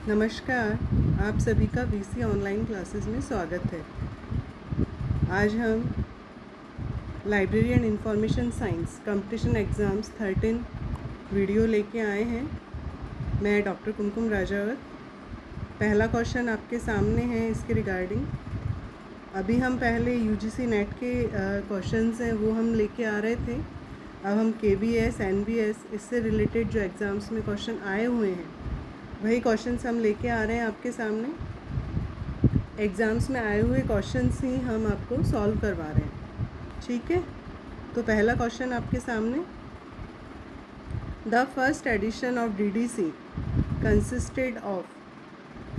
नमस्कार, आप सभी का वीसी ऑनलाइन क्लासेस में स्वागत है। आज हम library and information science competition exams 13 video लेके आए हैं। मैं डॉक्टर कुमकुम राजावत। पहला क्वेश्चन आपके सामने है इसके रिगार्डिंग। अभी हम पहले यूजीसी नेट के क्वेश्चंस हैं वो हम लेके आ रहे थे। अब हम केवीएस, एनवीएस इससे रिलेटेड जो एग्ज़ाम्स में क्वेश्चन आए हुए हैं वही क्वेश्चंस हम लेके आ रहे हैं आपके सामने। एग्ज़ाम्स में आए हुए क्वेश्चंस ही हम आपको सॉल्व करवा रहे हैं, ठीक है। तो पहला क्वेश्चन आपके सामने, the first edition of DDC consisted of.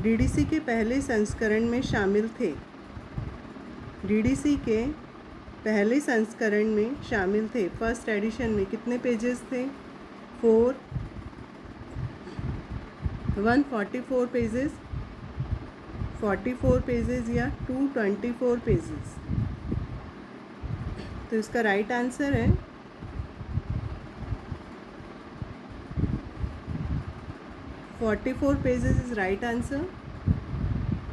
DDC के पहले संस्करण में शामिल थे। डीडीसी के पहले संस्करण में शामिल थे। फर्स्ट एडिशन में कितने पेजेस थे? 144 पेजेस, 44 पेजेस या 224 पेजेस। तो इसका राइट आंसर है 44 pages is right answer.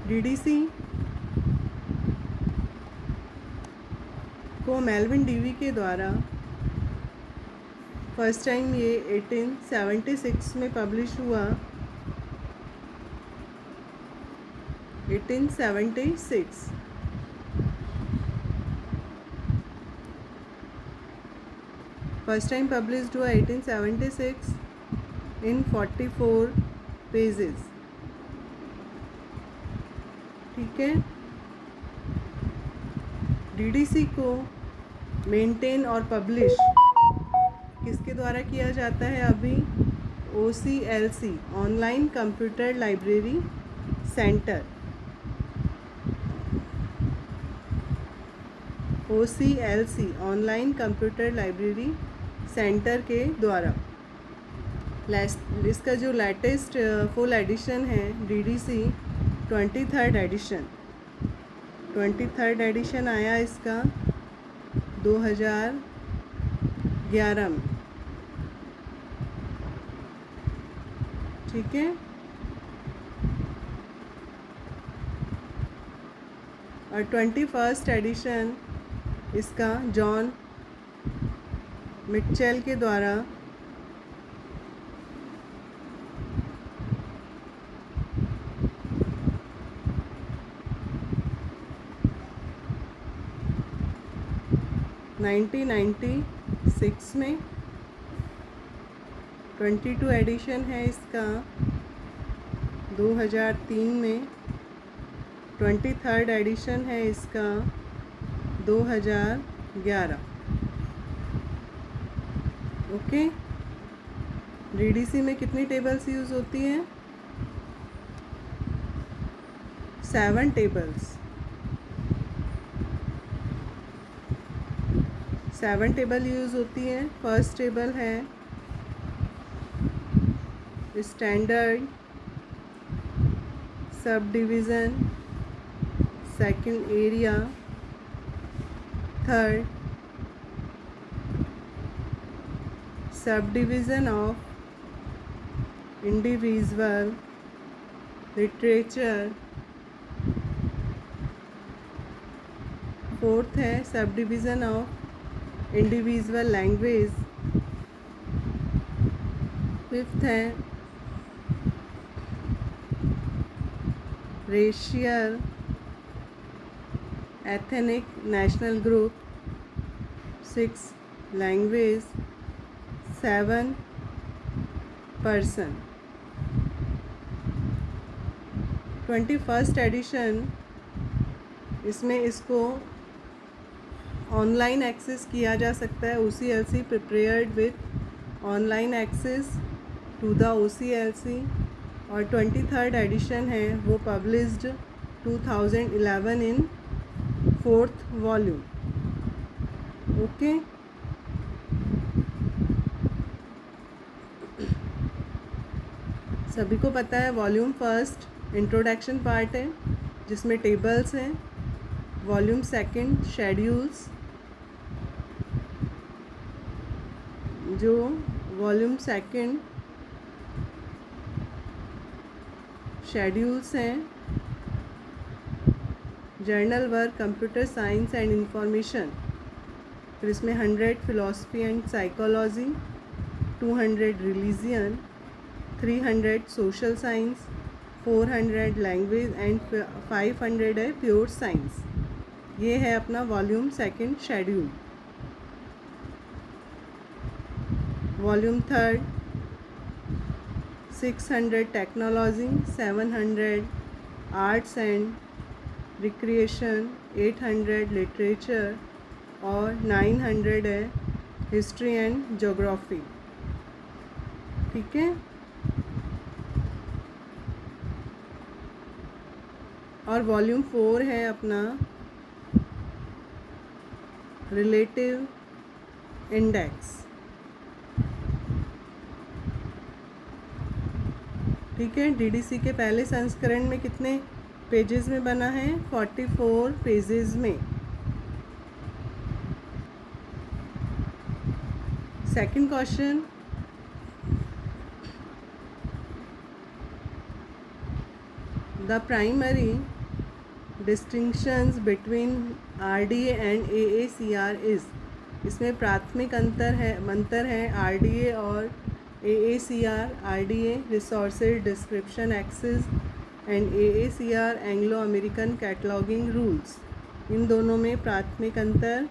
DDC को मेल्विन डीवी के द्वारा फर्स्ट टाइम ये 1876 में पब्लिश हुआ। 1876 फर्स्ट टाइम पब्लिश्ड हुआ 1876 इन 44 पेजेस, ठीक है। डीडीसी को मेंटेन और पब्लिश किसके द्वारा किया जाता है? अभी OCLC online computer library center, OCLC online computer library center के द्वारा। इसका जो लेटेस्ट फुल एडिशन है DDC 23rd edition, 23rd edition आया इसका 2011 में, ठीक है। और 21st एडिशन इसका जॉन मिटचेल के द्वारा नाइनटीन 1996 में। 22 एडिशन है इसका 2003 में। 23rd एडिशन है इसका 2011, ओके। डीडीसी में कितनी टेबल्स यूज़ होती हैं? 7 टेबल्स। 7 टेबल यूज़ होती हैं। फर्स्ट टेबल है standard, sub division, second area, third sub division of individual literature, fourth है sub division of individual language, fifth है racial ethnic national group, 6 language, 7 person. 21st edition इसमें इसको online access किया जा सकता है। OCLC prepared with online access to the OCLC। और 23rd addition है वो पब्लिश्ड 2011 इन 4th वॉल्यूम, ओके। सभी को पता है वॉल्यूम फर्स्ट इंट्रोडक्शन पार्ट है जिसमें टेबल्स हैं। वॉल्यूम सेकंड शेड्यूल्स, जो वॉल्यूम सेकंड शेड्यूल्स हैं, journal work computer science and information, फिर इसमें 100 philosophy and psychology, 200 religion, 300 social science, 400 language and 500 है प्योर साइंस। ये है अपना volume second schedule. Volume third 600 technology, 700 arts and recreation, 800 literature और 900 है हिस्ट्री एंड ज्योग्राफी। ठीक है, और वॉल्यूम 4 है अपना रिलेटिव इंडेक्स। ठीक है, डीडीसी के पहले संस्करण में कितने पेजेस में बना है? 44 पेजेस में। Second question, the primary distinctions between RDA and AACR is. इसमें प्राथमिक अंतर है आरडीए और AACR. RDA resources description access and AACR Anglo American cataloguing rules. इन दोनों में प्राथमिक अंतर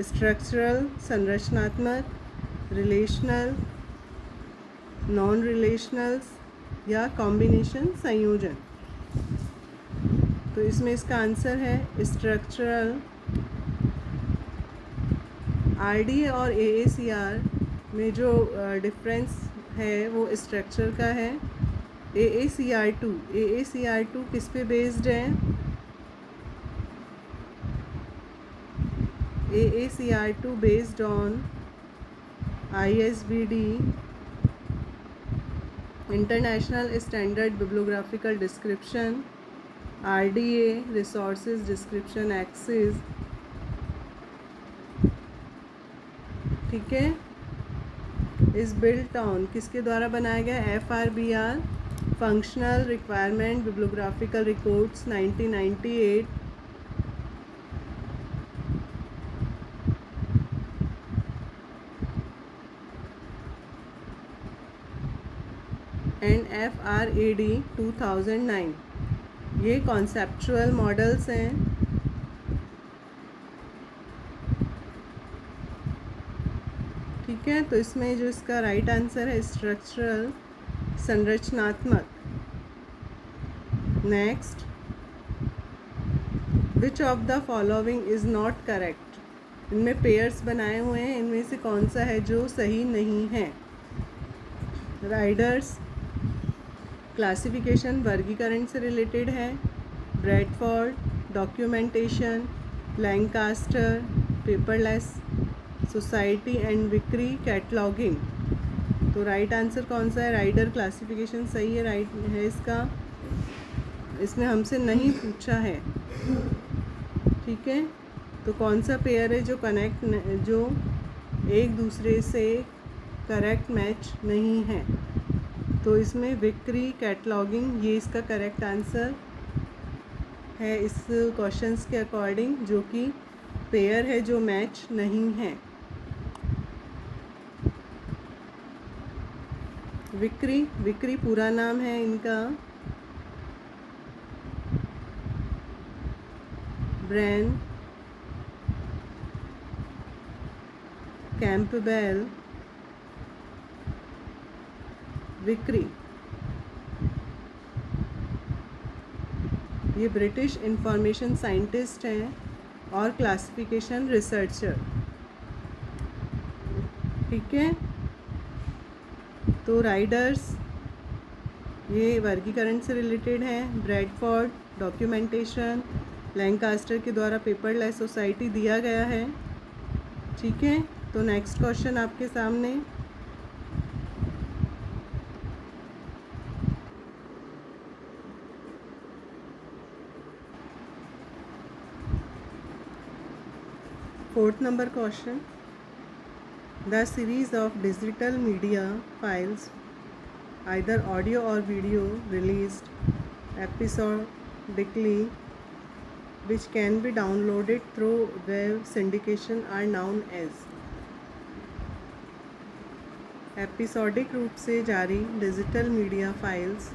स्ट्रक्चरल संरचनात्मक, रिलेशनल, नॉन रिलेशनल्स या कॉम्बिनेशन संयोजन। तो इसमें इसका आंसर है स्ट्रक्चरल। आरडीए और एएसीआर में जो डिफरेंस है वो स्ट्रक्चर का है। एएसीआर टू किस पे बेस्ड है? AACR2 based on ISBD International Standard Bibliographical Description, RDA Resources Description Axis। ठीक है, इस बिल्ट ऑन किसके द्वारा बनाया गया? FRBR functional requirement bibliographical records 1998। And FRAD 2009। ये कॉन्सेप्चुअल मॉडल्स हैं। ठीक है, तो इसमें जो इसका राइट आंसर है स्ट्रक्चरल संरचनात्मक। Next, which of the following is not correct. इनमें पेयर्स बनाए हुए हैं, इनमें से कौन सा है जो सही नहीं है? राइडर्स क्लासिफिकेशन वर्गीकरण से रिलेटेड है। Bradford documentation, Lancaster paperless society and विक्री कैटलॉगिंग। तो राइट आंसर कौन सा है? राइडर क्लासिफिकेशन सही है, राइट है इसका। इसने हमसे नहीं पूछा है। ठीक है, तो कौन सा पेयर है जो एक दूसरे से करेक्ट मैच नहीं है? तो इसमें विक्री कैटलॉगिंग, ये इसका करेक्ट आंसर है इस क्वेश्चंस के अकॉर्डिंग, जो कि पेयर है जो मैच नहीं है। विक्री पूरा नाम है इनका ब्रैन कैंपबेल विक्री। ये ब्रिटिश इंफॉर्मेशन साइंटिस्ट हैं और क्लासिफिकेशन रिसर्चर। ठीक है, तो राइडर्स ये वर्गीकरण से रिलेटेड है। ब्रैडफोर्ड डॉक्यूमेंटेशन, लैंकास्टर के द्वारा पेपरलेस सोसाइटी दिया गया है। ठीक है, तो नेक्स्ट क्वेश्चन आपके सामने। Fourth number question, the series of digital media files either audio or video released episodically, which can be downloaded through web syndication, are known as। Episodic रूप से जारी डिजिटल मीडिया फाइल्स,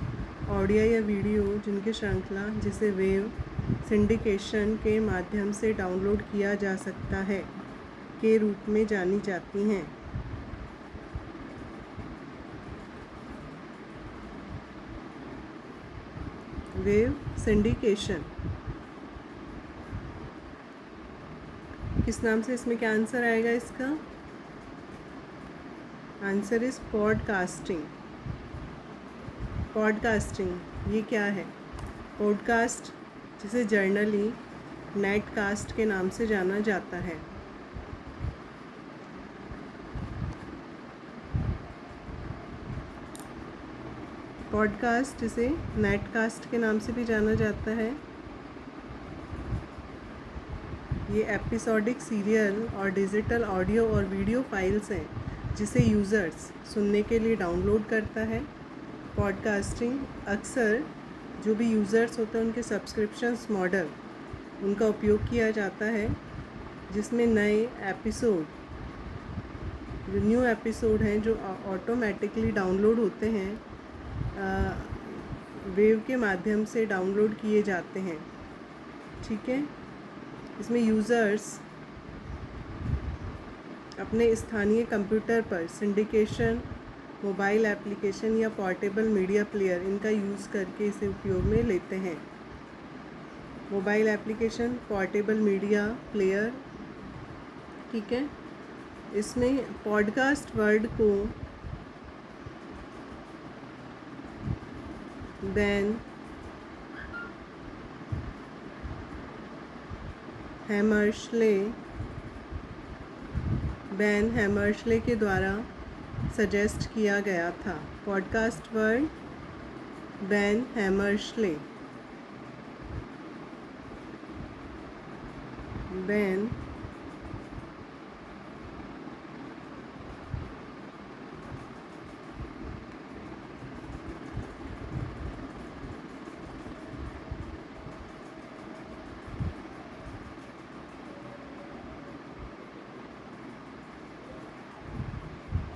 ऑडियो या video जिनकी श्रृंखला जिसे wave syndication के माध्यम से डाउनलोड किया जा सकता है के रूप में जानी जाती हैं। वेव सिंडिकेशन किस नाम से, इसमें क्या आंसर आएगा इसका? Answer is podcasting. पॉडकास्टिंग ये क्या है? पॉडकास्ट जिसे जर्नली नेटकास्ट के नाम से जाना जाता है। पॉडकास्ट जिसे नेटकास्ट के नाम से भी जाना जाता है, ये एपिसोडिक सीरियल और डिजिटल ऑडियो और वीडियो फाइल्स हैं जिसे यूज़र्स सुनने के लिए डाउनलोड करता है। पॉडकास्टिंग अक्सर जो भी यूज़र्स होते हैं उनके सब्सक्रिप्शंस मॉडल उनका उपयोग किया जाता है, जिसमें नए एपिसोड जो न्यू एपिसोड हैं जो ऑटोमेटिकली डाउनलोड होते हैं, वेव के माध्यम से डाउनलोड किए जाते हैं। ठीक है, इसमें यूज़र्स अपने स्थानीय कंप्यूटर पर सिंडिकेशन मोबाइल एप्लीकेशन या पोर्टेबल मीडिया प्लेयर इनका यूज़ करके इसे उपयोग में लेते हैं। Mobile application, portable media player, ठीक है। इसमें पॉडकास्ट वर्ड को बैन हैमर्शले के द्वारा सजेस्ट किया गया था। Podcast word Ben Hammersley, Ben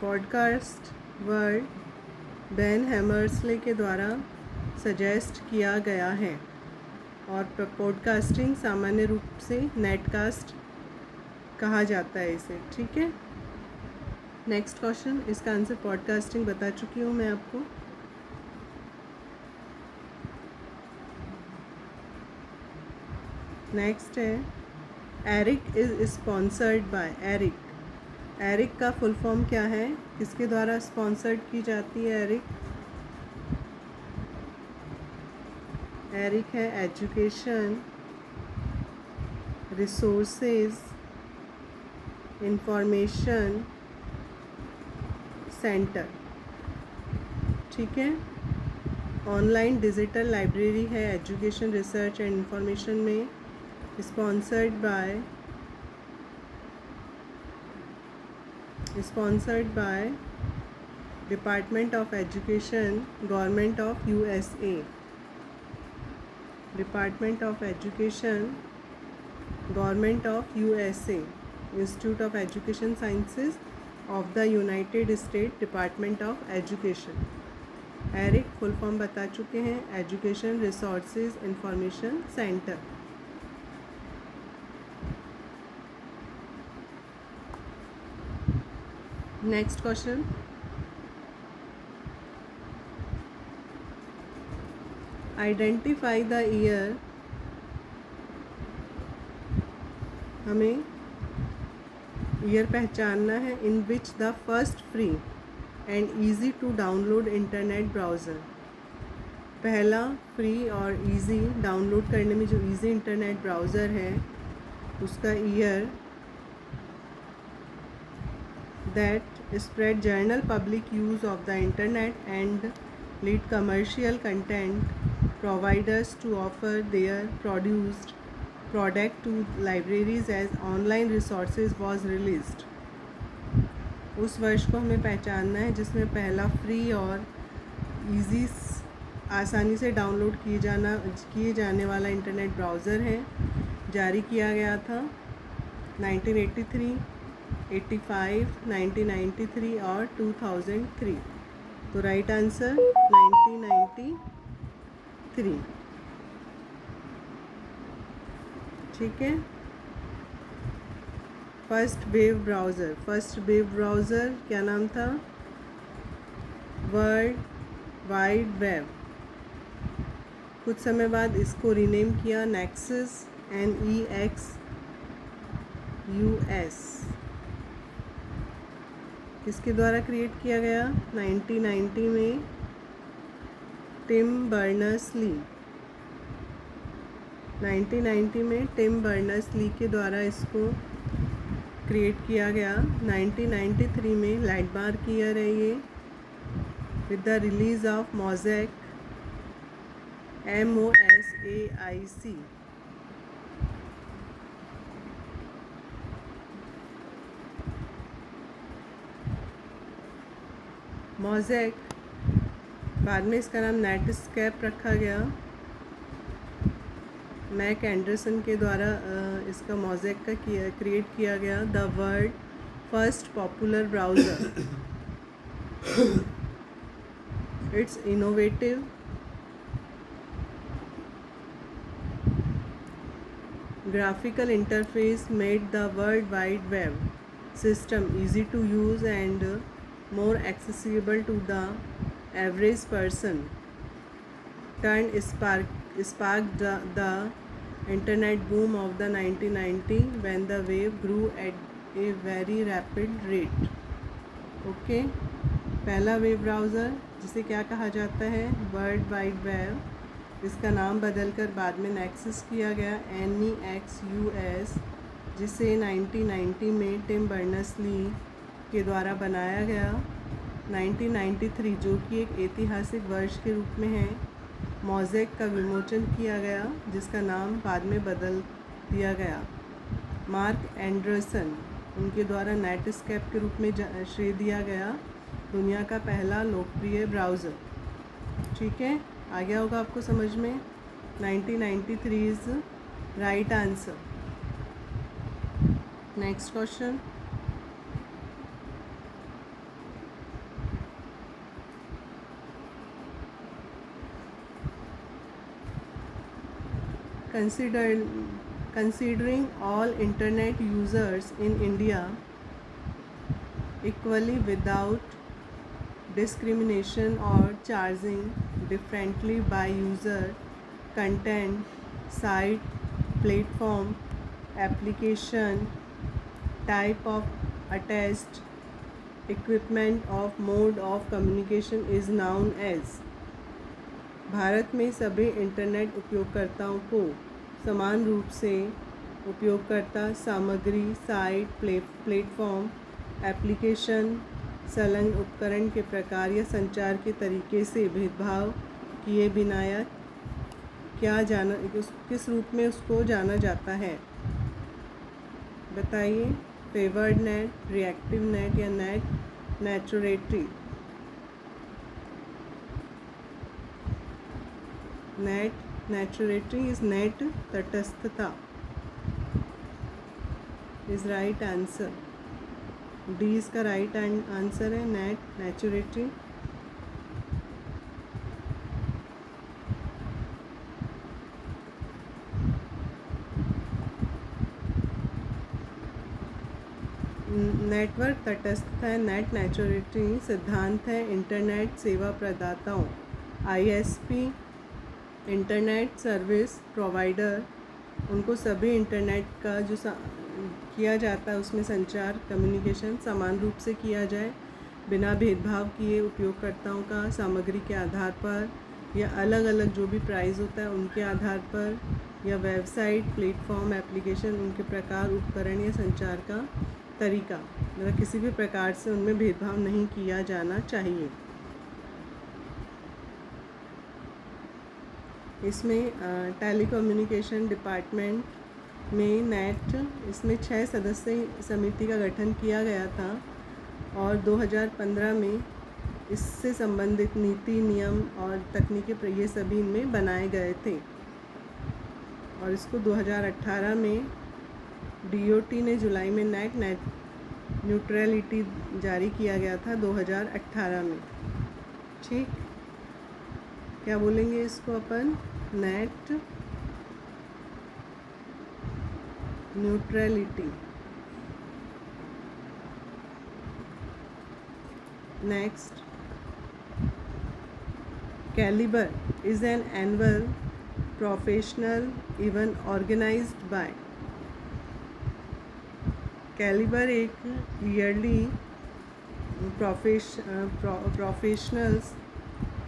podcast word Ben Hammersley के द्वारा सजेस्ट किया गया है और पॉडकास्टिंग सामान्य रूप से नेटकास्ट कहा जाता है इसे। ठीक है, नेक्स्ट क्वेश्चन, इसका आंसर पॉडकास्टिंग बता चुकी हूँ मैं आपको। नेक्स्ट है ERIC is sponsored by. ERIC का फुल फॉर्म क्या है? किसके द्वारा स्पॉन्सर्ड की जाती है एरिक है एजुकेशन रिसोर्सेज इंफॉर्मेशन सेंटर। ठीक है, ऑनलाइन डिजिटल लाइब्रेरी है एजुकेशन रिसर्च एंड इंफॉर्मेशन में, sponsored by department of education government of USA। Department of education government of USA, institute of education sciences of the United State, department of education. ERIC full form बता चुके हैं, education resources information centre. Next question, identify the year. हमें year पहचानना है in which the first free and easy to download internet browser. पहला free और easy download करने में जो इजी इंटरनेट ब्राउज़र है उसका year that spread general public use of the internet and lead commercial content providers to offer their produced product to libraries as online resources was released। उस वर्ष को हमें पहचानना है जिसमें पहला फ्री और इजी आसानी से डाउनलोड किए जाने वाला इंटरनेट ब्राउज़र है। जारी किया गया था 1983, 85, 1993 और 2003। तो राइट आंसर 1993। ठीक है। फर्स्ट वेव ब्राउज़र क्या नाम था? World wide web. कुछ समय बाद इसको रीनेम किया नेक्सस, NEXUS। किसके द्वारा क्रिएट किया गया? 1990 में टिम बर्नर्स-ली। 1990 में टिम बर्नर्स-ली के द्वारा इसको क्रिएट किया गया। 1993 में लैंडमार्क ईयर है ये, with the release of mosaic, MOSAIC। Mosaic, बाद में इसका नाम नेटस्केप रखा गया। मैक एंडरसन के द्वारा इसका मोज़ेक का क्रिएट किया गया। The world first popular browser. It's innovative graphical interface made the World Wide Web system easy to use and more accessible to the average person. Sparked the internet boom of the 1990 when the wave grew at a very rapid rate. Okay, पहला web browser जिसे क्या कहा जाता है? World wide web. इसका नाम बदलकर बाद में नेक्सस किया गया, NEXUS, जिसे 1990 में टिम बर्नर्स-ली के द्वारा बनाया गया। 1993, जो कि एक ऐतिहासिक वर्ष के रूप में है, मोज़ेक का विमोचन किया गया, जिसका नाम बाद में बदल दिया गया। मार्क एंडरसन, उनके द्वारा नेटस्केप के रूप में श्रेय दिया गया, दुनिया का पहला लोकप्रिय ब्राउज़र। ठीक है, आ गया होगा आपको समझ में। 1993 is right answer. Next question. Considering all internet users in India equally without discrimination or charging differently by user, content, site, platform, application, type of attached equipment of mode of communication is known as। Bharat में सभी internet उपयोगकर्ताओं को समान रूप से उपयोगकर्ता सामग्री, site, platform, application, संलग्न उपकरण के प्रकार या संचार के तरीके से भेदभाव किए बिना या किस रूप में उसको जाना जाता है? बताइए। फेवर्ड नेट, रिएक्टिव नेट या नेट नेचुरेटरी? नेट नेचुरेटरी इज नेट तटस्थता इज राइट आंसर। डी इसका राइट आंसर है, नेट नेचुरेटरी। नेटवर्क तटस्थता है, नेट नेचुरेटरी सिद्धांत है इंटरनेट सेवा प्रदाताओं ISP, इंटरनेट सर्विस प्रोवाइडर, उनको सभी इंटरनेट का जो किया जाता है उसमें संचार, कम्युनिकेशन समान रूप से किया जाए, बिना भेदभाव किए उपयोगकर्ताओं का सामग्री के आधार पर या अलग अलग जो भी प्राइस होता है उनके आधार पर, या वेबसाइट, प्लेटफॉर्म, एप्लीकेशन, उनके प्रकार, उपकरण या संचार का तरीका, मतलब किसी भी प्रकार से उनमें भेदभाव नहीं किया जाना चाहिए। इसमें टेलीकम्युनिकेशन डिपार्टमेंट में नेट, इसमें 6 सदस्यीय समिति का गठन किया गया था और 2015 में इससे संबंधित नीति, नियम और तकनीकें ये सभी इनमें बनाए गए थे। और इसको 2018 में DOT ने जुलाई में नेट न्यूट्रलिटी जारी किया गया था 2018 में। ठीक, क्या बोलेंगे इसको अपन? Net neutrality. Next, calibre is an annual professional event organized by। Calibre एक ईयरली प्रोफेशनल्स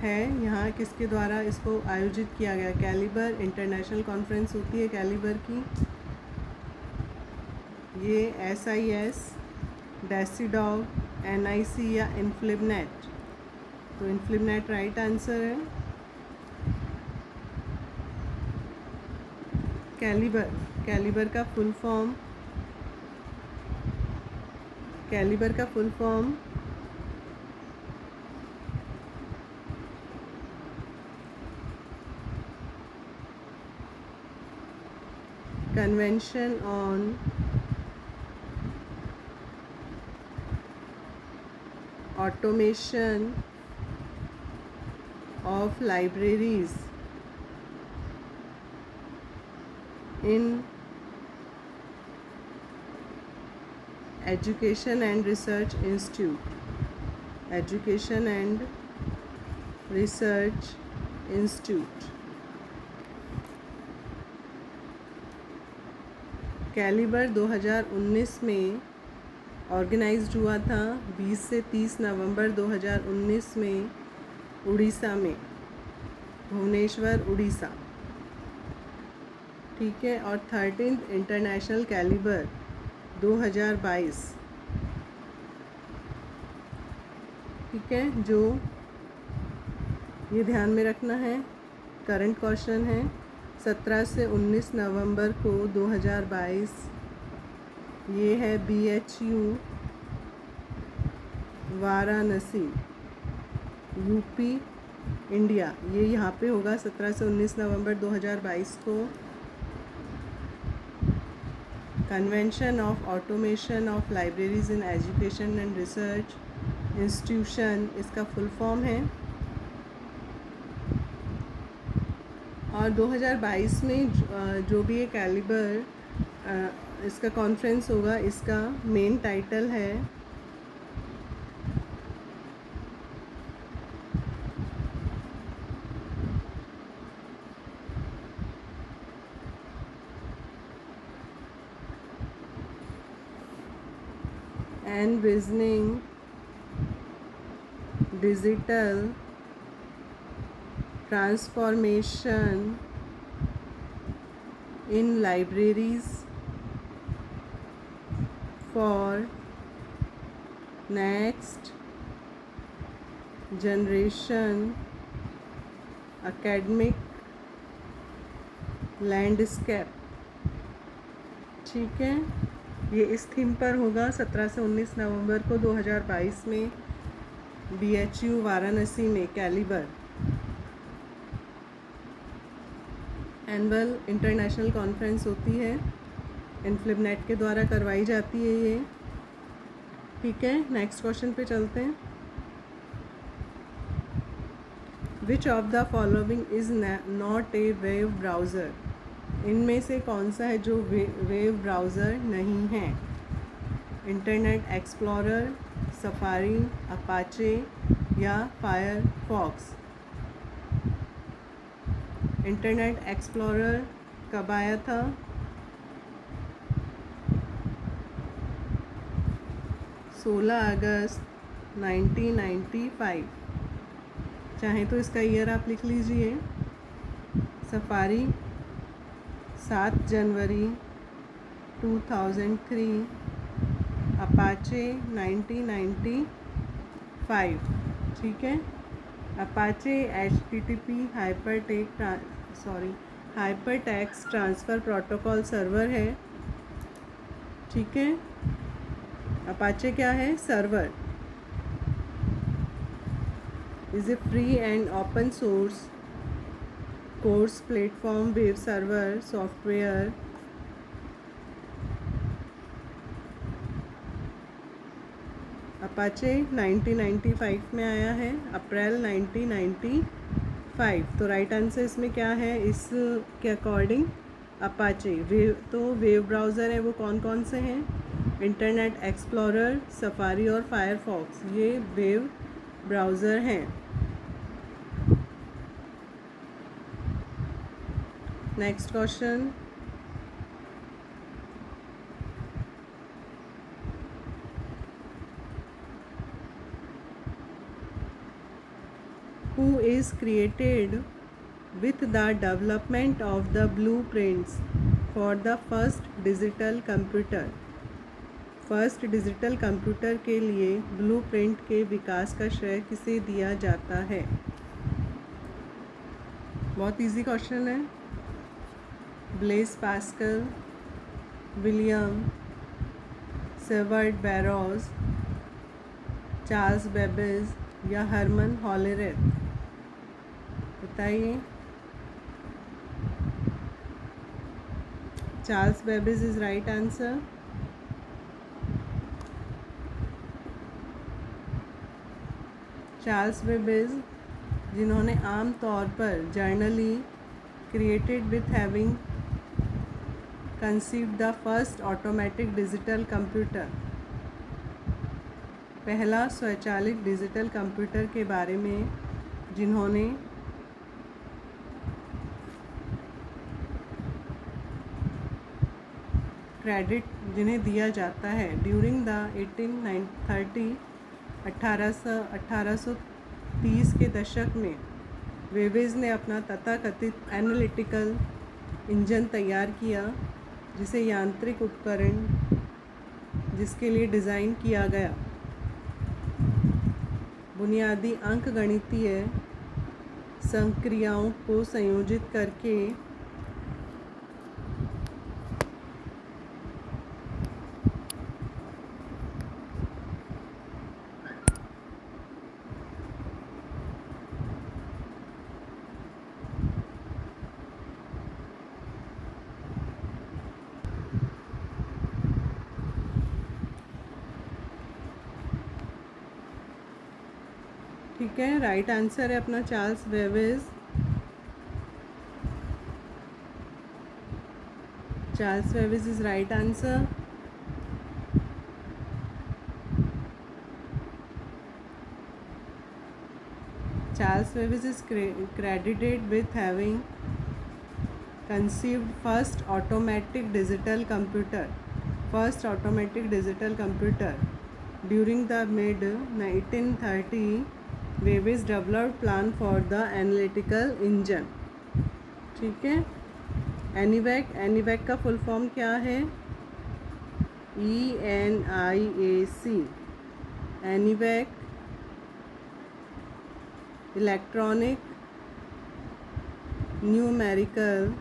है। यहाँ किसके द्वारा इसको आयोजित किया गया? कैलिबर इंटरनेशनल कॉन्फ्रेंस होती है कैलिबर की। ये SIS, डेसीडॉग, NIC या इन्फ्लिबनेट। तो इन्फ्लिबनेट राइट आंसर है। कैलिबर का full form, convention on automation of libraries in Education and Research Institute। Education and Research Institute। CALIBER 2019 में ऑर्गेनाइज्ड हुआ था 20 से 30 नवंबर 2019 में उड़ीसा में, भुवनेश्वर, उड़ीसा। ठीक है। और 13th इंटरनेशनल कैलिबर 2022। ठीक है, जो ये ध्यान में रखना है, करंट क्वेश्चन है। 17 से 19 नवंबर को 2022 ये है BHU वाराणसी, UP, इंडिया। ये यहाँ पे होगा 17 से 19 नवंबर 2022 को। Convention of automation of libraries in education and research institution, इसका फुल फॉर्म है। और 2022 में जो भी ये कैलिबर इसका कॉन्फ्रेंस होगा, इसका मेन टाइटल है Envisioning Digital Transformation in Libraries for Next Generation Academic Landscape। ठीक है, ये इस थीम पर होगा 17 से 19 नवंबर को 2022 में BHU वाराणसी में। कैलिबर एनुअल इंटरनेशनल कॉन्फ्रेंस होती है, इन्फ्लिबनेट के द्वारा करवाई जाती है ये। ठीक है, नेक्स्ट क्वेश्चन पे चलते हैं। विच of the following is not a web browser? इनमें से कौन सा है जो वेब ब्राउज़र नहीं है? इंटरनेट एक्सप्लोरर, सफारी, अपाचे या फायरफॉक्स? इंटरनेट एक्सप्लोरर कब आया था? 16 अगस्त 1995। चाहे तो इसका ईयर आप लिख लीजिए। सफारी 7 जनवरी 2003, अपाचे 1995। ठीक है, Apache HTTP hypertext transfer protocol server है। ठीक है, अपाचे क्या है? Server. is a free and open source course platform web server software. Apache 1995 में आया है, अप्रैल 1995। तो राइट आंसर इसमें क्या है इस के अकॉर्डिंग? अपाचे। तो वेब ब्राउज़र है वो कौन कौन से हैं? इंटरनेट एक्सप्लोरर, सफारी और फायरफॉक्स, ये वेब ब्राउज़र हैं। Next question, who is created with the development of the blueprints for the first digital computer? First digital computer के लिए ब्लूप्रिंट के विकास का श्रेय किसे दिया जाता है? बहुत इजी क्वेश्चन है। Blaise Pascal, William Savart barrows, Charles Babbage या हरमन हॉलेरेथ? बताइए। Charles Babbage is right answer. Charles Babbage, जिन्होंने आम तौर पर generally created with having conceived the first automatic digital computer, पहला स्वचालित डिजिटल कंप्यूटर के बारे में जिन्होंने क्रेडिट जिन्हें दिया जाता है ड्यूरिंग द 1830 के दशक में वेबेज ने अपना तथाकथित एनालिटिकल इंजन तैयार किया, जिसे यांत्रिक उपकरण जिसके लिए डिज़ाइन किया गया। बुनियादी अंकगणितीय संक्रियाओं को संयोजित करके ठीक है, राइट आंसर है अपना Charles Babbage. Charles Babbage is right answer. Charles Babbage is credited with having conceived first automatic digital computer during the mid 1930. Babbage developed plan for the analytical engine। ठीक है। एनीवैक का फुल फॉर्म क्या है? ENIAC। ENIAC electronic numerical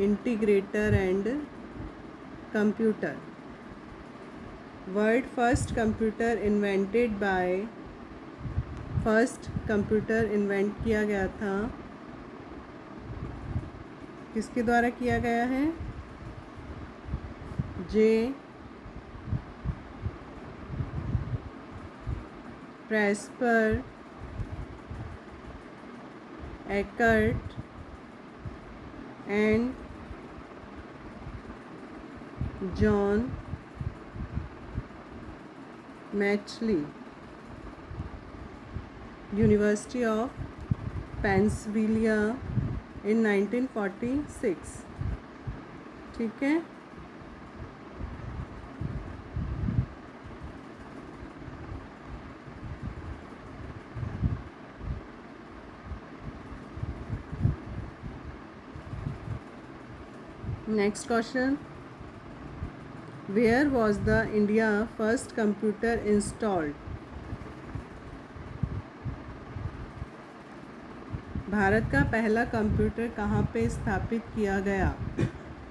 integrator and computer. World first computer invent किया गया था, किसके द्वारा किया गया है? J Presper Eckert and John Mauchly, university of Pennsylvania in 1946। ठीक है। Next question, where was the India first computer installed? Bharat का पहला कंप्यूटर कहाँ पे स्थापित किया गया?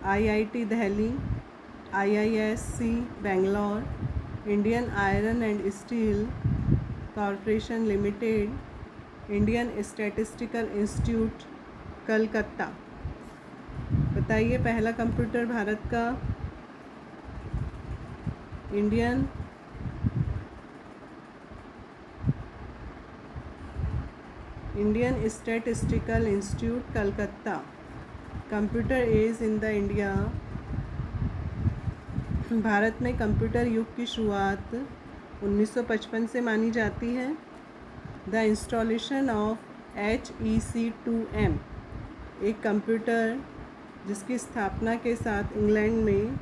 IIT Delhi, IISc Bangalore, Indian iron and steel corporation limited, Indian statistical institute Calcutta. बताइए पहला कंप्यूटर भारत का Indian statistical institute Calcutta. Computer age in the India. Bharat में कंप्यूटर युग की शुरुआत 1955 से मानी जाती है। द इंस्टॉलेशन ऑफ HEC2M, एक कंप्यूटर जिसकी स्थापना के साथ इंग्लैंड में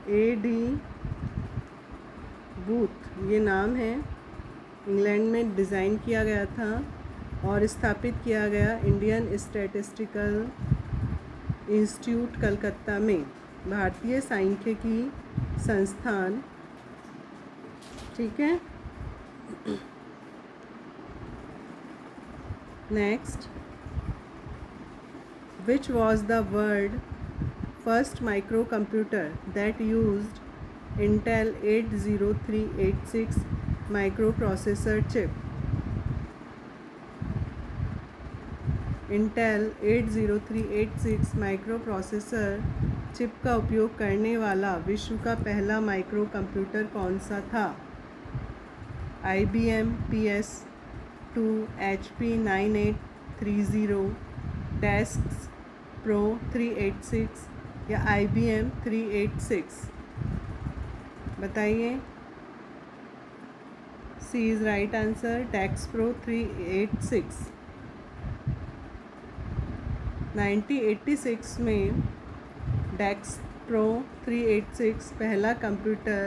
AD बूथ, ये नाम है, इंग्लैंड में डिज़ाइन किया गया था और स्थापित किया गया इंडियन स्टैटिस्टिकल इंस्टीट्यूट कलकत्ता में, भारतीय सांख्यिकी संस्थान। ठीक है। Next, which was the world first micro computer that used Intel 80386 microprocessor chip? Intel 80386 microprocessor chip का उपयोग करने वाला विश्व का पहला माइक्रो कंप्यूटर कौन सा था? IBM PS2, HP 9830, Desk Pro 386 या IBM 386? बताइए। C is right answer, Dex Pro 386। 1986 में Dex Pro 386 पहला computer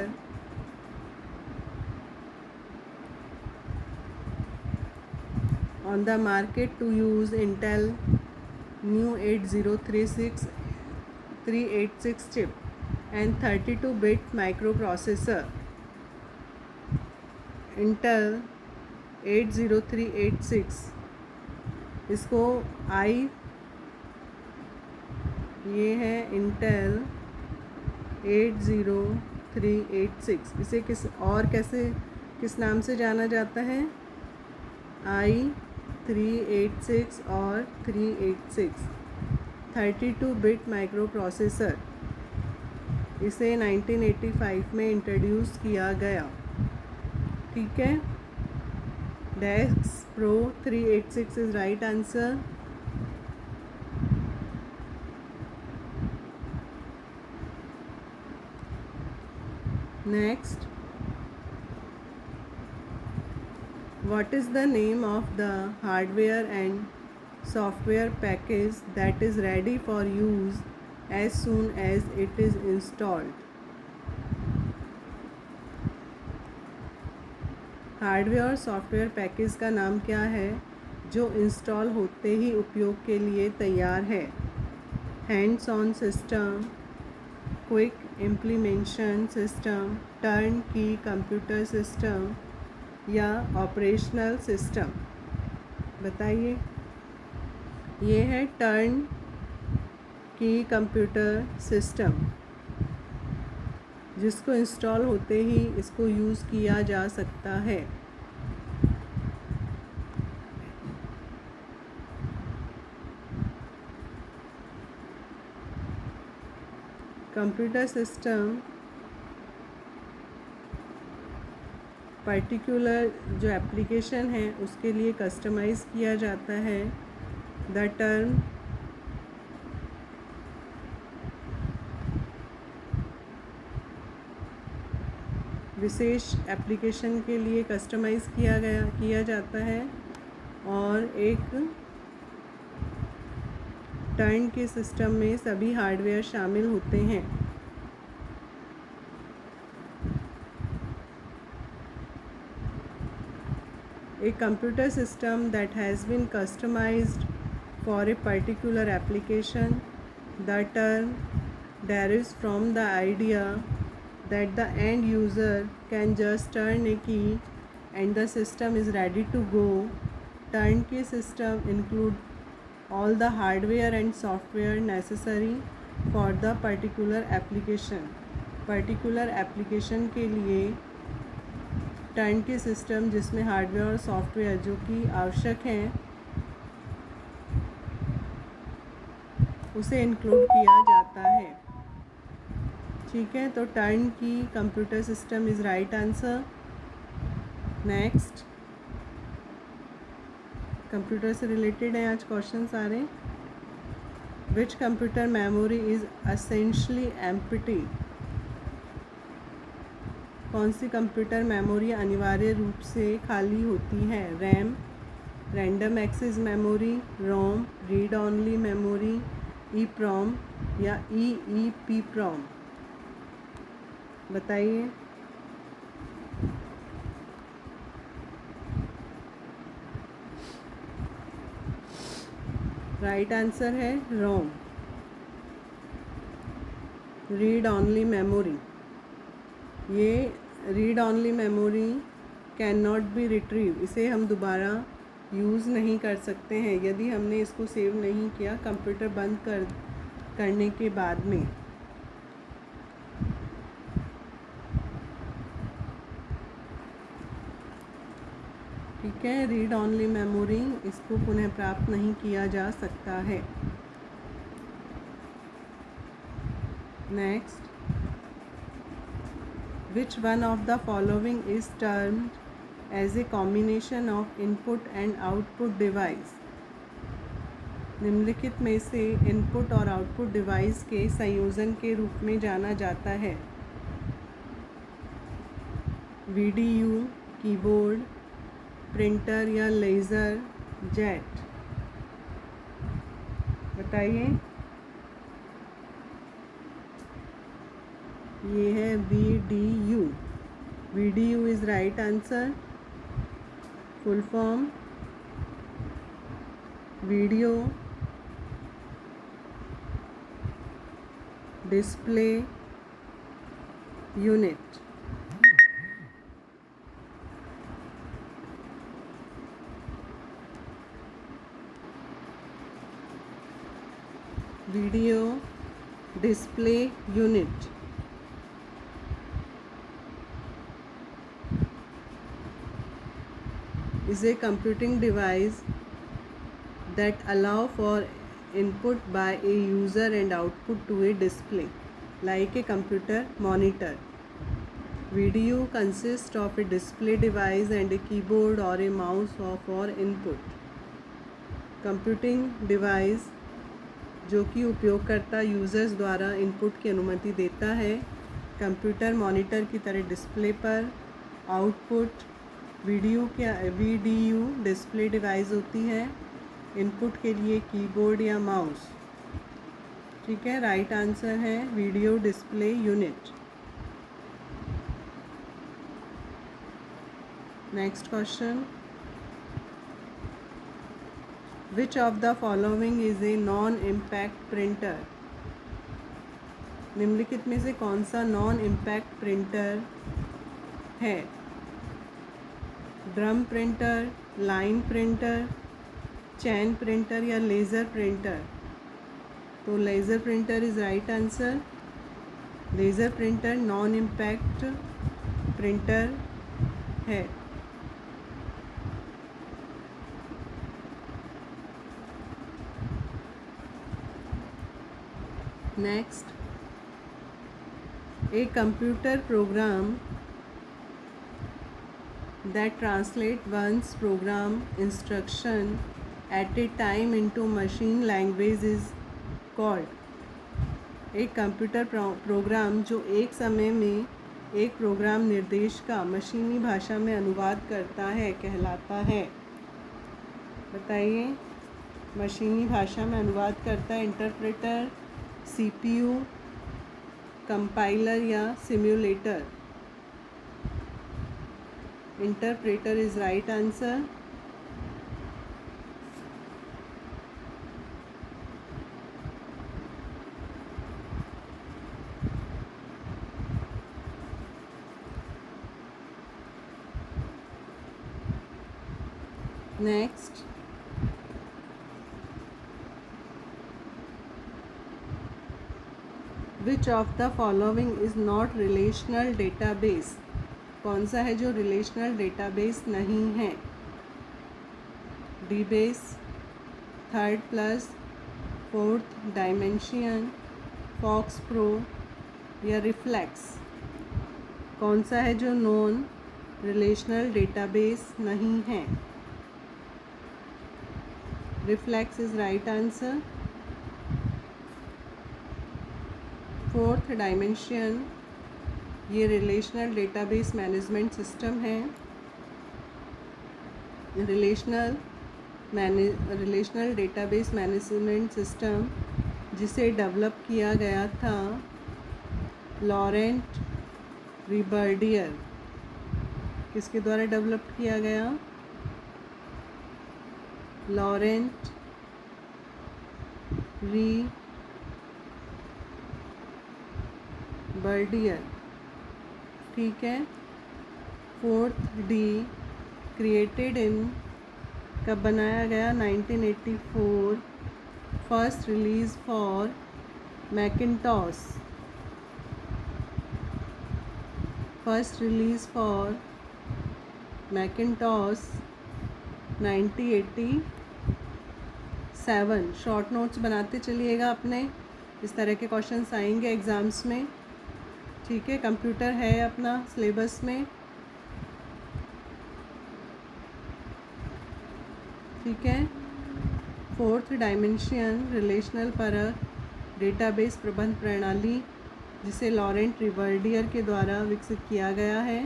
on the market to use Intel new 386 chip and 32-bit microprocessor. Intel 80386, इसको ये है Intel 80386, इसे किस नाम से जाना जाता है? i386 और 386, 32-bit माइक्रोप्रोसेसर, इसे 1985 में इंट्रोड्यूस किया गया। ठीक है। Dex Pro 386 is right answer. Next, what is the name of the hardware and software package that is ready for use as soon as it is installed? Hardware और software package का नाम क्या है जो इंस्टॉल होते ही उपयोग के लिए तैयार है? Hands on system, quick implementation system, turn की कंप्यूटर सिस्टम या ऑपरेशनल सिस्टम? बताइए। ये है टर्न की कंप्यूटर सिस्टम, जिसको इंस्टॉल होते ही इसको यूज़ किया जा सकता है। कंप्यूटर सिस्टम पर्टिकुलर जो एप्लीकेशन है उसके लिए कस्टमाइज़ किया जाता है। द टर्म विशेष एप्लीकेशन के लिए कस्टमाइज़ किया जाता है और एक टर्न के सिस्टम में सभी हार्डवेयर शामिल होते हैं। A computer system that has been customized for a particular application. The term derives from the idea that the end user can just turn a key and the system is ready to go. Turnkey system include all the hardware and software necessary for the particular application. Particular application के लिए turn के system जिसमें hardware और software जो कि आवश्यक हैं उसे इंक्लूड किया जाता है। ठीक है, तो turnkey computer system is right answer. Next, computer से रिलेटेड है आज क्वेश्चन सारे। Which computer memory is essentially empty? कौन सी कंप्यूटर मेमोरी अनिवार्य रूप से खाली होती है? रैम, रैंडम एक्सेस मेमोरी, रोम, रीड ऑनली मेमोरी, ई प्रॉम या ई पी प्रॉम? बताइए। राइट आंसर है रोम, रीड ऑनली मेमोरी। ये read only memory can not be retrieve, इसे हम दोबारा यूज़ नहीं कर सकते हैं यदि हमने इसको सेव नहीं किया कंप्यूटर बंद करने के बाद में। ठीक है, रीड ऑनली मेमोरी, इसको पुनः प्राप्त नहीं किया जा सकता है। Next, which one of the following is termed as a combination of input and output device? निम्नलिखित में से इनपुट और आउटपुट डिवाइस के संयोजन के रूप में जाना जाता है? वीडीयू, कीबोर्ड, प्रिंटर या लेज़र जेट? बताइए। ये है VDU। VDU is right answer. Full form video display unit. Video display unit is a computing device that allow for input by a user and output to a display like a computer monitor. VDU consists of a display device and a keyboard or a mouse for input. Computing device जो कि उपयोगकर्ता users द्वारा input की अनुमति देता है computer monitor की तरह डिस्प्ले पर। आउटपुट VDU डिस्प्ले डिवाइस होती है, इनपुट के लिए कीबोर्ड या माउस। ठीक है, राइट आंसर है video display unit. Next question, which of the following is a non impact printer? निम्नलिखित में से कौन सा नॉन इम्पैक्ट प्रिंटर है? Drum printer, line printer, chain printer या लेज़र प्रिंटर? तो laser printer is right answer. Laser printer non impact printer है। Next, a computer program that translate one's program instruction at a time into machine language is called? एक computer program जो एक समय में एक programme निर्देश का मशीनी भाषा में अनुवाद करता है कहलाता है? बताइए। मशीनी भाषा में अनुवाद करता है इंटरप्रेटर, CPU, कंपाइलर या simulator? Interpreter is right answer. Next, which of the following is not relational database, कौन सा है जो रिलेशनल डेटाबेस नहीं है? DBase, third plus, fourth dimension, FoxPro या रिफ्लेक्स, कौन सा है जो नॉन रिलेशनल डेटाबेस नहीं है? Reflex is right answer. Fourth dimension ये रिलेशनल डेटाबेस मैनेजमेंट सिस्टम है। रिलेशनल डेटाबेस मैनेजमेंट सिस्टम जिसे डेवलप किया गया था लॉरेंट रिबर्डियर, किसके द्वारा डेवलप किया गया? लॉरेंट रिबर्डियर, ठीक है। फोर्थ डी क्रिएटेड इन, कब बनाया गया? 1984, first release for Macintosh, first release for Macintosh 1987। Short notes बनाते चलिएगा अपने, इस तरह के क्वेश्चंस आएंगे एग्ज़ाम्स में, ठीक है। कंप्यूटर है अपना सिलेबस में, ठीक है। फोर्थ डायमेंशन रिलेशनल परक डेटाबेस प्रबंध प्रणाली जिसे लॉरेंट रिबर्डियर के द्वारा विकसित किया गया है।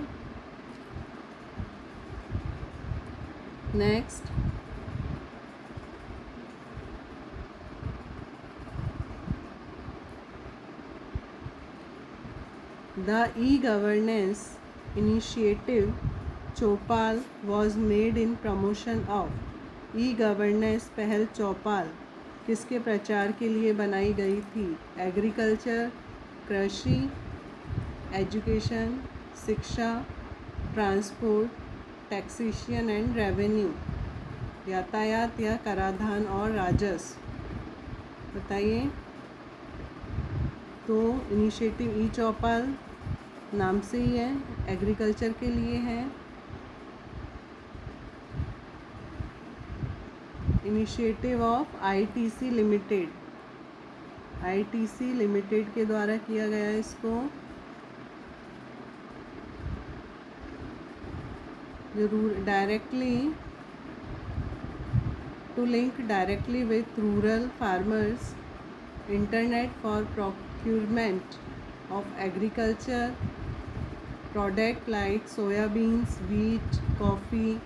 Next, the e-governance initiative Chaupal was made in promotion of, e-governance पहल चौपाल किसके प्रचार के लिए बनाई गई थी? एग्रीकल्चर, कृषि, एजुकेशन, शिक्षा, ट्रांसपोर्ट, टैक्सेशन एंड रेवेन्यू, यातायात या कराधान और राजस्व, बताइए। तो इनिशिएटिव ई चौपाल नाम से ही है, एग्रीकल्चर के लिए है। Initiative of ITC limited, ITC limited के द्वारा किया गया इसको। जरूर directly to link directly with rural farmers, internet for procurement of agriculture product like soybeans, wheat, coffee.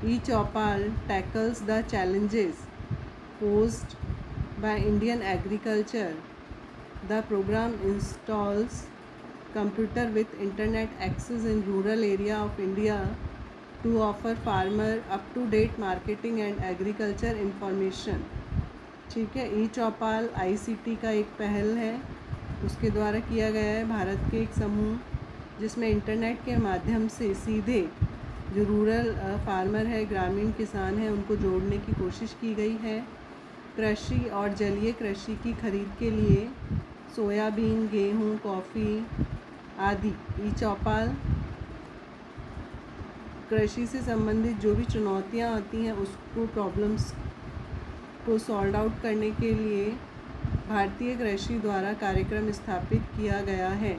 E-Choupal tackles the challenges posed by Indian agriculture. The program installs computer with internet access in rural area of India to offer farmer up-to-date marketing and agriculture information. ठीक है। ई-चौपाल ICT का एक पहल है, उसके द्वारा किया गया है। भारत के एक समूह जिसमें इंटरनेट के माध्यम से सीधे जो रूरल फार्मर है, ग्रामीण किसान है, उनको जोड़ने की कोशिश की गई है। कृषि और जलीय कृषि की खरीद के लिए सोयाबीन, गेहूं, कॉफ़ी आदि ई-चौपाल कृषि से संबंधित जो भी चुनौतियां आती हैं उसको प्रॉब्लम्स को सॉल्व आउट करने के लिए भारतीय कृषि द्वारा कार्यक्रम स्थापित किया गया है,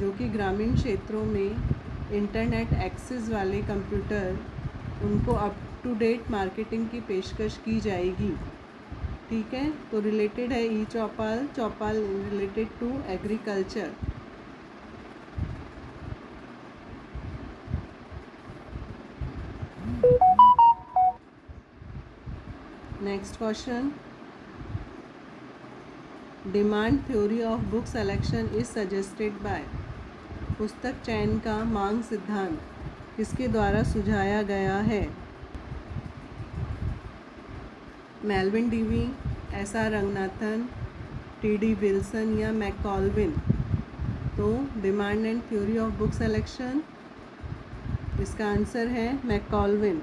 जो कि ग्रामीण क्षेत्रों में इंटरनेट एक्सेस वाले कंप्यूटर उनको अप टू डेट मार्केटिंग की पेशकश की जाएगी, ठीक है। तो रिलेटेड है ई-चौपाल, चौपाल related to agriculture. Next question, demand theory of book selection is suggested by, पुस्तक चयन का मांग सिद्धांत किसके द्वारा सुझाया गया है? Melvil Dewey, SR Ranganathan, TD Wilson या मैकॉल्विन। तो demand and theory of book selection, इसका आंसर है मैकॉल्विन।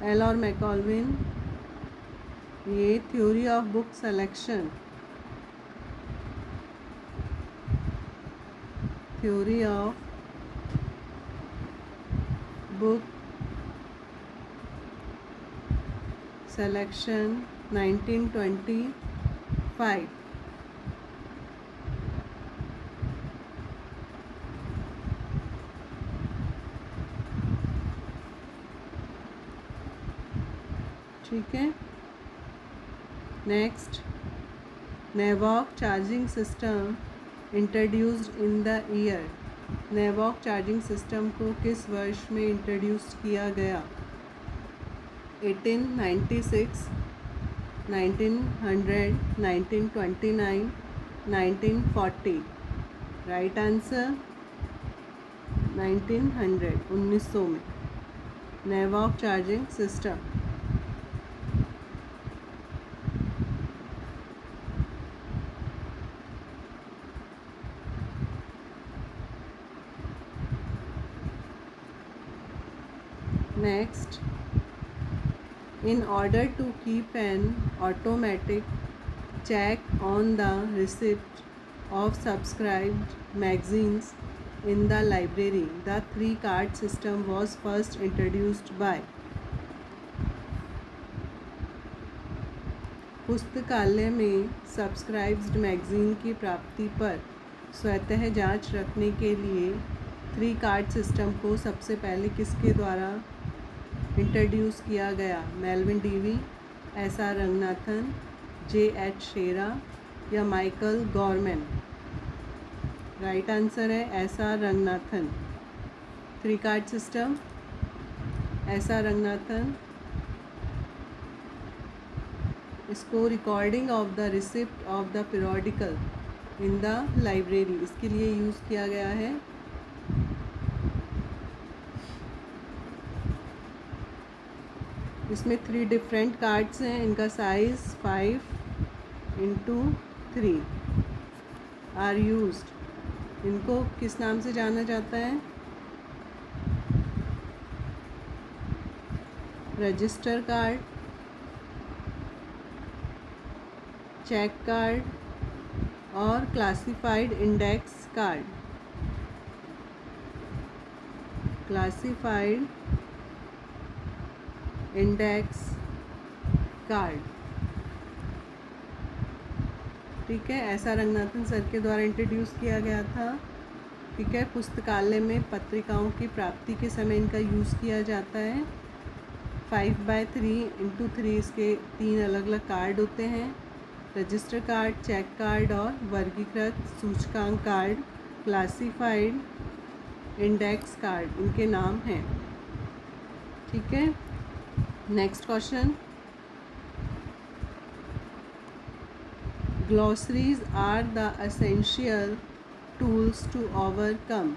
एल और मैकॉल्विन, ये theory of book selection, theory of book selection 1925। ठीक है। Next, Newark charging system introduced in the year. Newark charging system को किस वर्ष में इंट्रोड्यूस किया गया? 1896, 1900, 1929, 1940। राइट आंसर 1900, 1900 में Newark charging system. Next, in order to keep an automatic check on the receipt of subscribed magazines in the library, the 3-card system was first introduced by। पुस्तकालय में subscribed magazine की प्राप्ति पर स्वतः जांच रखने के लिए 3-कार्ड सिस्टम को सबसे पहले किसके द्वारा इंट्रोड्यूस किया गया? Melvil Dewey, S R Ranganathan, J H Shera या माइकल गॉरमैन? राइट आंसर है S R Ranganathan. Three card system S R Ranganathan. इसको recording of the receipt of the periodical in the library, इसके लिए यूज़ किया गया है। इसमें 3 डिफरेंट कार्ड्स हैं, इनका साइज़ 5x3 आर यूज्ड। इनको किस नाम से जाना जाता है? रजिस्टर कार्ड, चेक कार्ड और classified index card. Classified index card. ठीक है, ऐसा रंगनाथन सर के द्वारा इंट्रोड्यूस किया गया था। ठीक है, पुस्तकालय में पत्रिकाओं की प्राप्ति के समय इनका यूज़ किया जाता है। 5x3 इसके 3 अलग अलग कार्ड होते हैं, रजिस्टर कार्ड, चेक कार्ड और वर्गीकृत सूचकांक कार्ड, क्लासिफाइड इंडेक्स कार्ड इनके नाम हैं। ठीक है, next question, glossaries are the essential tools to overcome.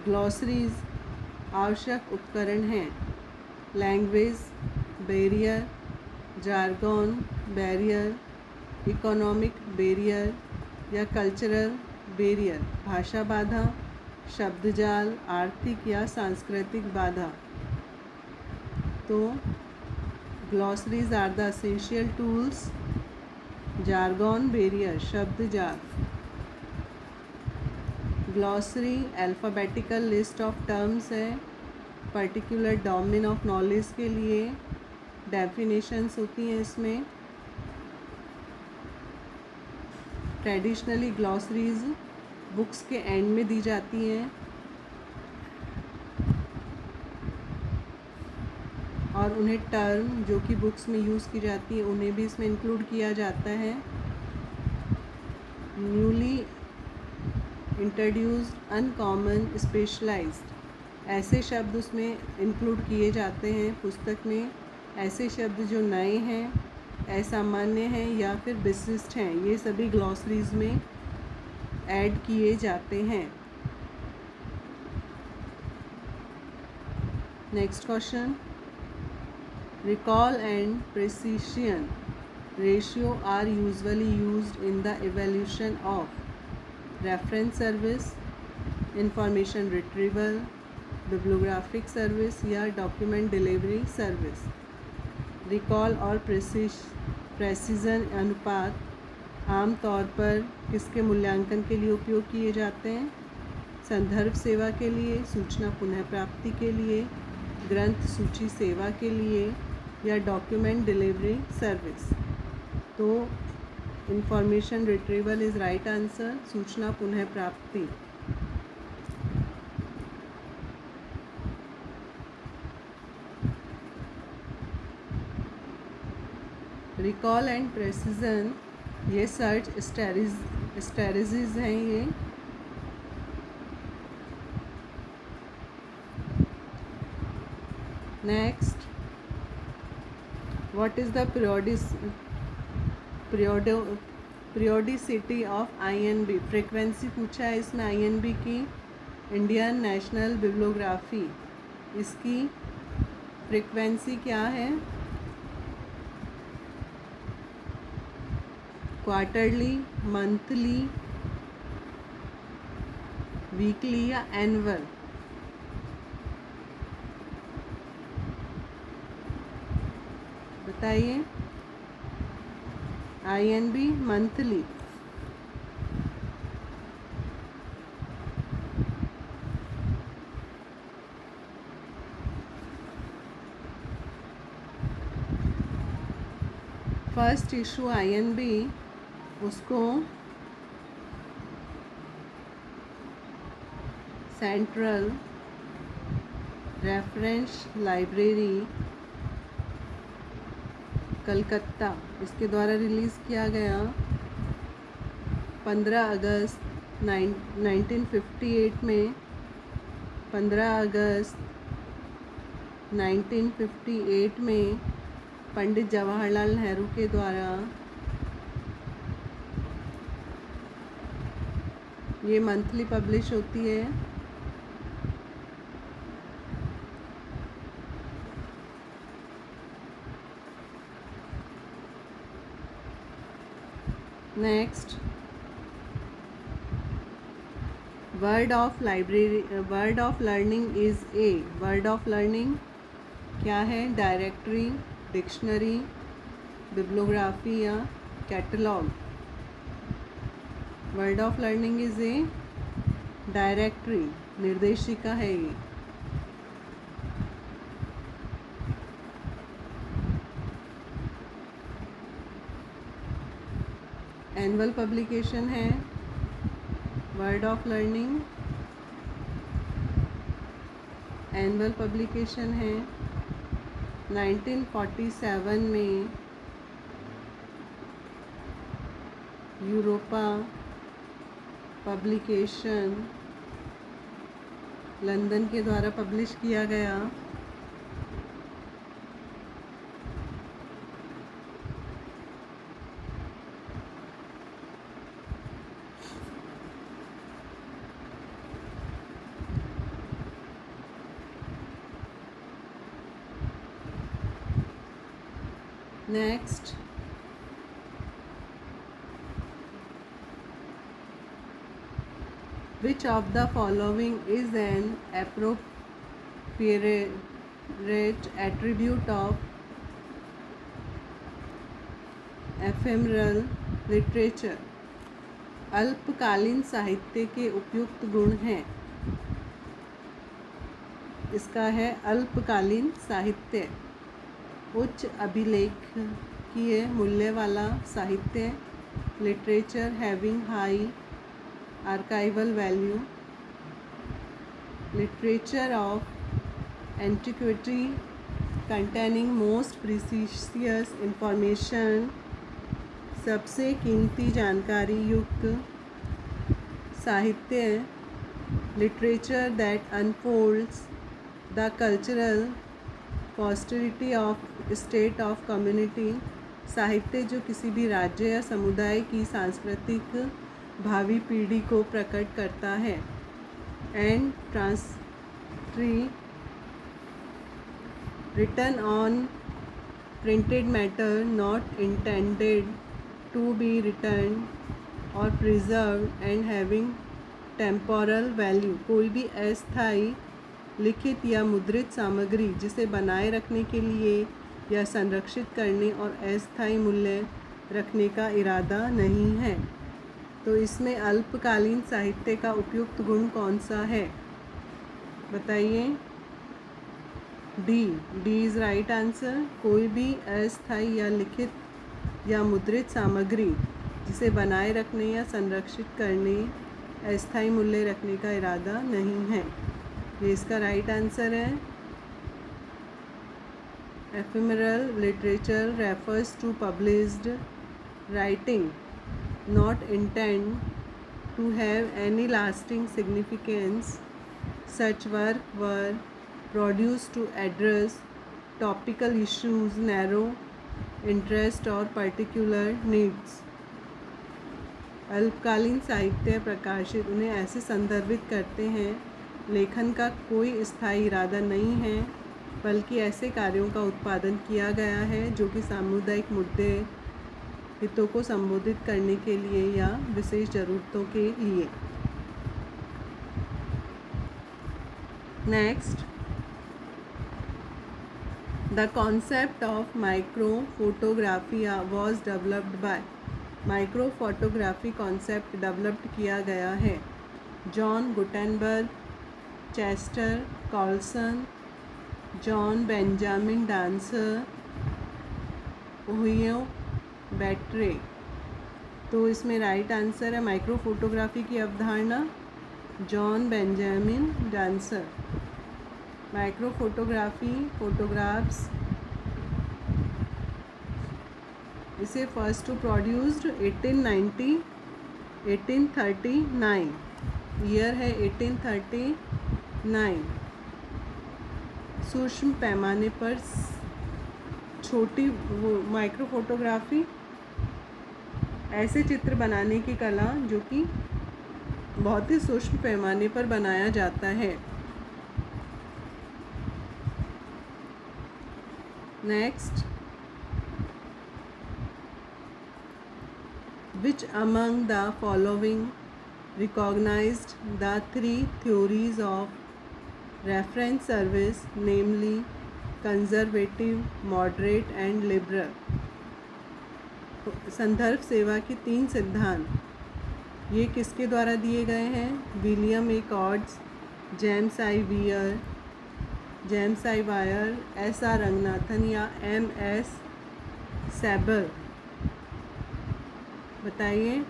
Glossaries आवश्यक उपकरण हैं language barrier, jargon barrier, economic barrier या कल्चरल बैरियर। भाषा बाधा, शब्दजाल, आर्थिक या सांस्कृतिक बाधा। तो glossaries are the essential tools, jargon barrier शब्दजाल। Glossary alphabetical list of terms है पर्टिकुलर डोमेन ऑफ नॉलेज के लिए, डेफिनेशंस होती हैं इसमें। ट्रेडिशनली ग्लॉसरीज बुक्स के एंड में दी जाती हैं और उन्हें टर्म जो कि बुक्स में यूज़ की जाती है उन्हें भी इसमें इंक्लूड किया जाता है। न्यूली इंट्रोड्यूस्ड, अनकॉमन, स्पेशलाइज्ड, ऐसे शब्द उसमें इंक्लूड किए जाते हैं पुस्तक में। ऐसे शब्द जो नए हैं, असामान्य हैं या फिर विशिष्ट हैं, ये सभी ग्लॉसरीज में ऐड किए जाते हैं। Next question, recall and precision ratio are usually used in the evaluation of reference service, information retrieval, bibliographic service या डॉक्यूमेंट डिलीवरी सर्विस। रिकॉल और प्रेसिजन अनुपात आमतौर पर किसके मूल्यांकन के लिए उपयोग किए जाते हैं? संदर्भ सेवा के लिए, सूचना पुनः प्राप्ति के लिए, ग्रंथ सूची सेवा के लिए या डॉक्यूमेंट डिलीवरी सर्विस। तो information retrieval is right answer, सूचना पुनः प्राप्ति। रिकॉल एंड प्रेसिजन ये सर्च स्ट्रेटजीज हैं ये। Next, what is the periodicity of INB? Frequency पूछा है इसमें INB की। इंडियन नेशनल बिब्लियोग्राफी, इसकी फ्रिक्वेंसी क्या है? क्वार्टरली, मंथली, वीकली या एनुअल? बताइए। INB monthly. First issue INB, उसको सेंट्रल रेफरेंस लाइब्रेरी कलकत्ता, इसके द्वारा रिलीज़ किया गया 15 अगस्त 1958 में। 15 अगस्त 1958 में पंडित जवाहरलाल नेहरू के द्वारा ये मंथली पब्लिश होती है। Next, word of learning is a. Word of learning क्या है? डायरेक्टरी, डिक्शनरी, बिब्लियोग्राफी या catalogue? Word of learning is a directory, निर्देशिका है ये। एनुअल पब्लिकेशन है word of learning. Annual publication है 1947 में यूरोपा पब्लिकेशन लंदन के द्वारा पब्लिश किया गया। Next, which of the following is an appropriate attribute of ephemeral literature? अल्पकालीन साहित्य के उपयुक्त गुण हैं। इसका है अल्पकालीन साहित्य, उच्च अभिलेखीय मूल्य वाला साहित्य, literature having high archival value, literature of antiquity containing most precious information, सबसे कीमती जानकारी युक्त साहित्य, literature that unfolds the cultural posterity of state of community, साहित्य जो किसी भी राज्य या समुदाय की सांस्कृतिक भावी पीढ़ी को प्रकट करता है। And transitory written on printed matter not intended to be retained और preserve and having temporal value, कोई भी अस्थायी लिखित या मुद्रित सामग्री जिसे बनाए रखने के लिए या संरक्षित करने और अस्थायी मूल्य रखने का इरादा नहीं है। तो इसमें अल्पकालीन साहित्य का उपयुक्त गुण कौन सा है, बताइए। D is right answer. कोई भी अस्थायी या लिखित या मुद्रित सामग्री जिसे बनाए रखने या संरक्षित करने, अस्थायी मूल्य रखने का इरादा नहीं है, ये इसका राइट आंसर है। Ephemeral literature refers to published writing not intend to have any lasting significance. Such work were produced to address topical issues, narrow interest or particular needs. अल्पकालीन साहित्य प्रकाशित उन्हें ऐसे संदर्भित करते हैं लेखन का कोई स्थायी इरादा नहीं है, बल्कि ऐसे कार्यों का उत्पादन किया गया है जो कि सामुदायिक मुद्दे हितों को संबोधित करने के लिए या विशेष ज़रूरतों के लिए। Next, the concept of micro photography was developed by. Micro photography concept developed किया गया है John Gutenberg, Chester Carlson, John Benjamin Dancer, Ohio Battery. तो इसमें राइट आंसर है माइक्रो फोटोग्राफी की अवधारणा John Benjamin Dancer. Micro photography photographs इसे first to produced 1839 year है 1839। सूक्ष्म पैमाने पर छोटी माइक्रो फोटोग्राफी ऐसे चित्र बनाने की कला जो कि बहुत ही सूक्ष्म पैमाने पर बनाया जाता है। Next, which among the following recognised the 3 theories of reference service, namely conservative, moderate and liberal. संदर्भ सेवा के 3 सिद्धांत ये किसके द्वारा दिए गए हैं? William A Cords, James I Wyer, S R Ranganathan या एम एस सैबर। बताइए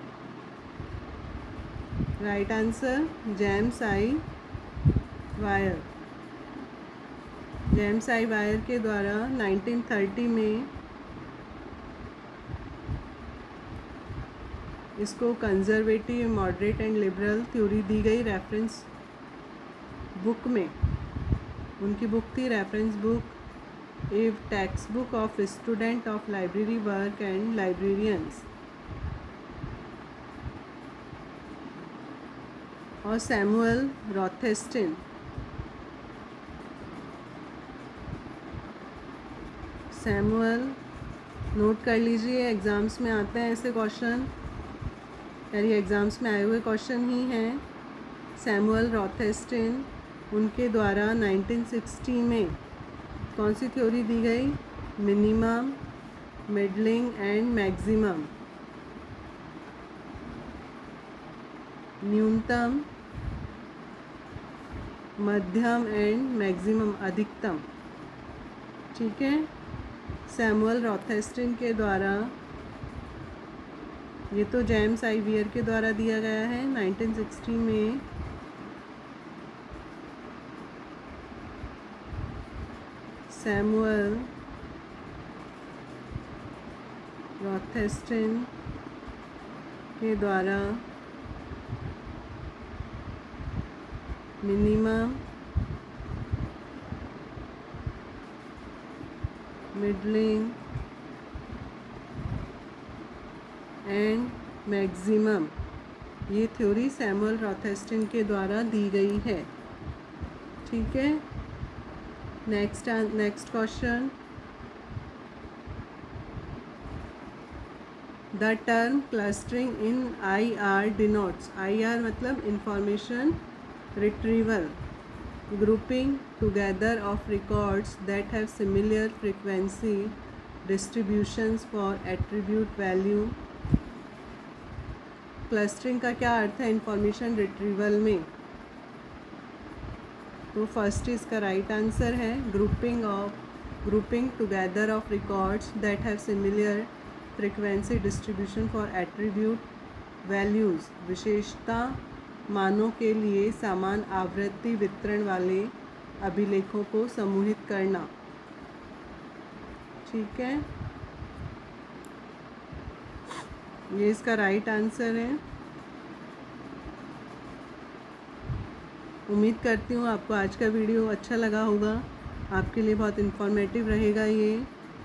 right answer James I Wyer. James I Wyer के द्वारा 1930 में इसको conservative, moderate and liberal theory दी गई रेफरेंस बुक में। उनकी बुक थी reference book, a text book of student of library work and librarians. और सैमुअल रॉथेस्टिन। सैमुअल नोट कर लीजिए, एग्ज़ाम्स में आते हैं ऐसे क्वेश्चन, यानी एग्ज़ाम्स में आए हुए क्वेश्चन ही हैं। सैमुअल रॉथेस्टिन, उनके द्वारा 1960 में कौन सी थ्योरी दी गई? Minimum, middling and maximum. न्यूनतम, मध्यम एंड मैक्सिमम, अधिकतम। ठीक है, सैमुअल रॉथेस्टिन के द्वारा, ये तो जेम्स आई वायर के द्वारा दिया गया है 1960 में। सैमुअल रॉथेस्टिन के द्वारा मिनिमम, मिडलिंग एंड मैक्सिमम, ये थ्योरी सैमुअल रॉथेस्टिन के द्वारा दी गई है। ठीक है, next question. The term clustering in IR denotes, IR मतलब information retrieval, grouping together of records that have similar frequency distributions for attribute value. Clustering का क्या अर्थ है इंफॉर्मेशन रिट्रीवल में? तो फर्स्ट इसका राइट आंसर है grouping together of records that have similar frequency distribution for attribute values. विशेषता मानों के लिए समान आवृत्ति वितरण वाले अभिलेखों को समूहित करना। ठीक है, ये इसका राइट आंसर है। उम्मीद करती हूँ आपको आज का वीडियो अच्छा लगा होगा, आपके लिए बहुत इन्फॉर्मेटिव रहेगा ये।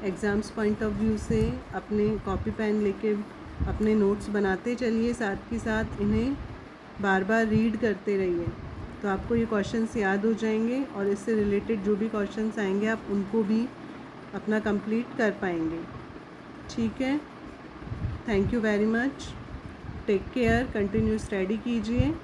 एग्ज़ाम्स पॉइंट ऑफ व्यू से अपने कॉपी पेन लेके अपने नोट्स बनाते चलिए, साथ ही साथ इन्हें बार बार रीड करते रहिए, तो आपको ये क्वेश्चंस याद हो जाएंगे और इससे रिलेटेड जो भी क्वेश्चंस आएंगे आप उनको भी अपना कंप्लीट कर पाएंगे। ठीक है, thank you very much, take care, continue study कीजिए।